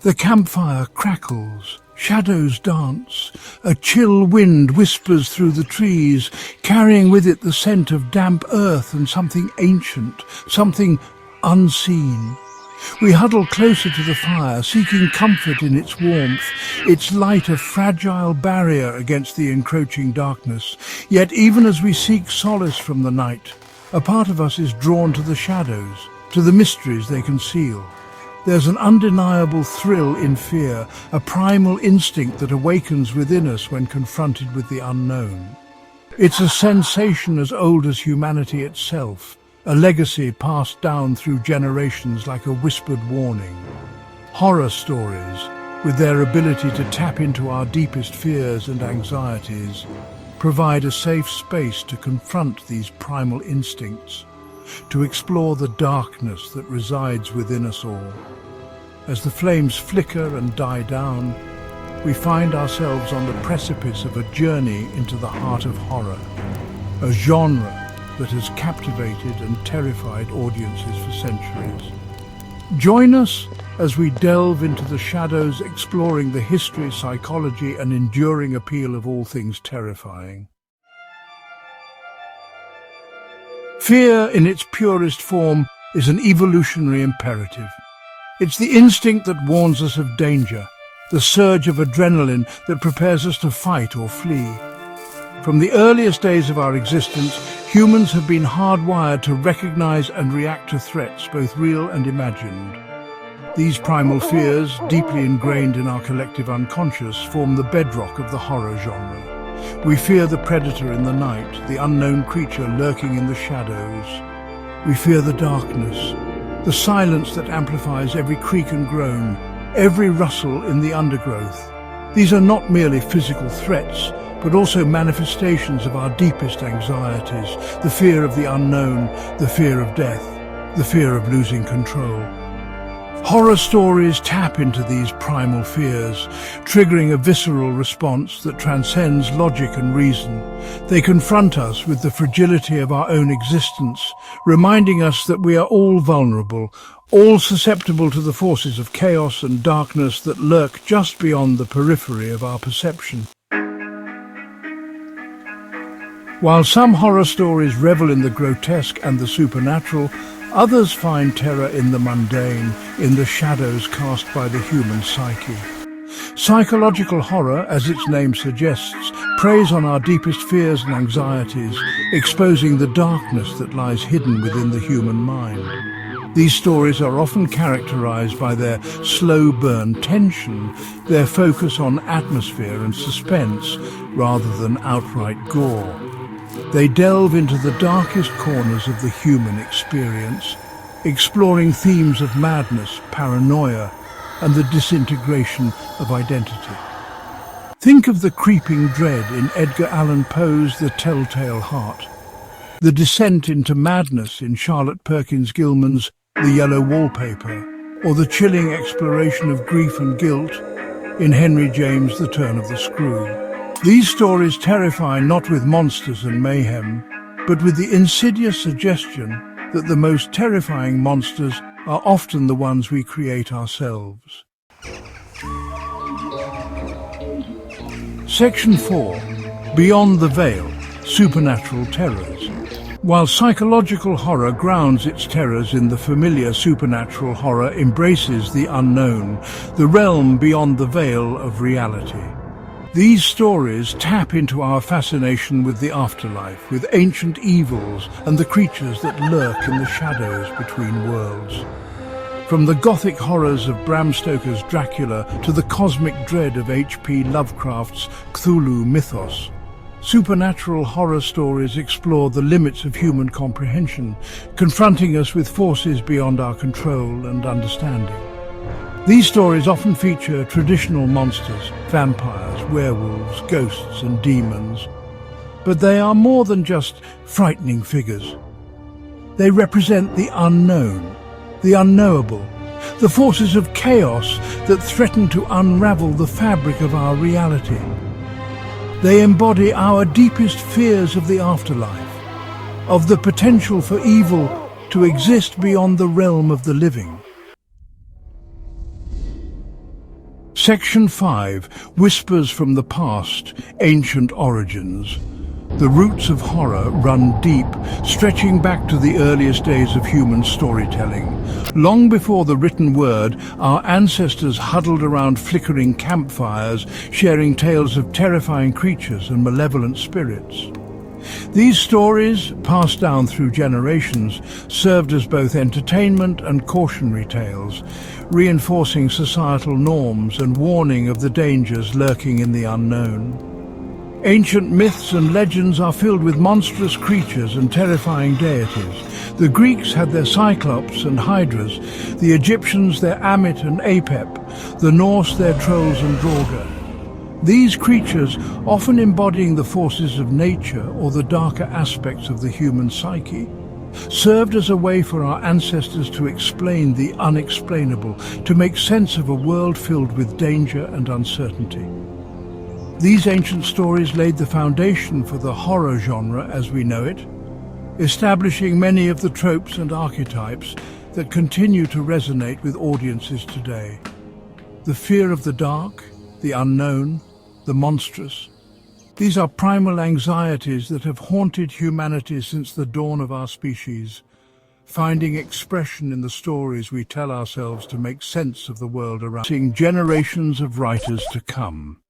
The campfire crackles, shadows dance, a chill wind whispers through the trees, carrying with it the scent of damp earth and something ancient, something unseen. We huddle closer to the fire, seeking comfort in its warmth, its light a fragile barrier against the encroaching darkness. Yet even as we seek solace from the night, a part of us is drawn to the shadows, to the mysteries they conceal. There's an undeniable thrill in fear, a primal instinct that awakens within us when confronted with the unknown. It's a sensation as old as humanity itself, a legacy passed down through generations like a whispered warning. Horror stories, with their ability to tap into our deepest fears and anxieties, provide a safe space to confront these primal instincts, to explore the darkness that resides within us all. As the flames flicker and die down, we find ourselves on the precipice of a journey into the heart of horror, a genre that has captivated and terrified audiences for centuries. Join us as we delve into the shadows, exploring the history, psychology, and enduring appeal of all things terrifying. Fear, in its purest form, is an evolutionary imperative. It's the instinct that warns us of danger, the surge of adrenaline that prepares us to fight or flee. From the earliest days of our existence, humans have been hardwired to recognize and react to threats, both real and imagined. These primal fears, deeply ingrained in our collective unconscious, form the bedrock of the horror genre. We fear the predator in the night, the unknown creature lurking in the shadows. We fear the darkness, the silence that amplifies every creak and groan, every rustle in the undergrowth. These are not merely physical threats, but also manifestations of our deepest anxieties, the fear of the unknown, the fear of death, the fear of losing control. Horror stories tap into these primal fears, triggering a visceral response that transcends logic and reason. They confront us with the fragility of our own existence, reminding us that we are all vulnerable, all susceptible to the forces of chaos and darkness that lurk just beyond the periphery of our perception. While some horror stories revel in the grotesque and the supernatural, others find terror in the mundane, in the shadows cast by the human psyche. Psychological horror, as its name suggests, preys on our deepest fears and anxieties, exposing the darkness that lies hidden within the human mind. These stories are often characterized by their slow-burn tension, their focus on atmosphere and suspense, rather than outright gore. They delve into the darkest corners of the human experience, exploring themes of madness, paranoia, and the disintegration of identity. Think of the creeping dread in Edgar Allan Poe's The Telltale Heart, the descent into madness in Charlotte Perkins Gilman's The Yellow Wallpaper, or the chilling exploration of grief and guilt in Henry James' The Turn of the Screw. These stories terrify not with monsters and mayhem, but with the insidious suggestion that the most terrifying monsters are often the ones we create ourselves. Section 4. Beyond the Veil, Supernatural Terrors. While psychological horror grounds its terrors in the familiar, supernatural horror embraces the unknown, the realm beyond the veil of reality. These stories tap into our fascination with the afterlife, with ancient evils and the creatures that lurk in the shadows between worlds. From the gothic horrors of Bram Stoker's Dracula to the cosmic dread of H.P. Lovecraft's Cthulhu mythos, supernatural horror stories explore the limits of human comprehension, confronting us with forces beyond our control and understanding. These stories often feature traditional monsters, vampires, werewolves, ghosts and demons. But they are more than just frightening figures. They represent the unknown, the unknowable, the forces of chaos that threaten to unravel the fabric of our reality. They embody our deepest fears of the afterlife, of the potential for evil to exist beyond the realm of the living. Section 5. Whispers from the Past, Ancient Origins. The roots of horror run deep, stretching back to the earliest days of human storytelling. Long before the written word, our ancestors huddled around flickering campfires, sharing tales of terrifying creatures and malevolent spirits. These stories, passed down through generations, served as both entertainment and cautionary tales, reinforcing societal norms and warning of the dangers lurking in the unknown. Ancient myths and legends are filled with monstrous creatures and terrifying deities. The Greeks had their Cyclops and Hydras, the Egyptians their Ammit and Apep, the Norse their Trolls and Draugr. These creatures, often embodying the forces of nature or the darker aspects of the human psyche, served as a way for our ancestors to explain the unexplainable, to make sense of a world filled with danger and uncertainty. These ancient stories laid the foundation for the horror genre as we know it, establishing many of the tropes and archetypes that continue to resonate with audiences today. The fear of the dark, the unknown, the monstrous. These are primal anxieties that have haunted humanity since the dawn of our species, finding expression in the stories we tell ourselves to make sense of the world around us, generations of writers to come.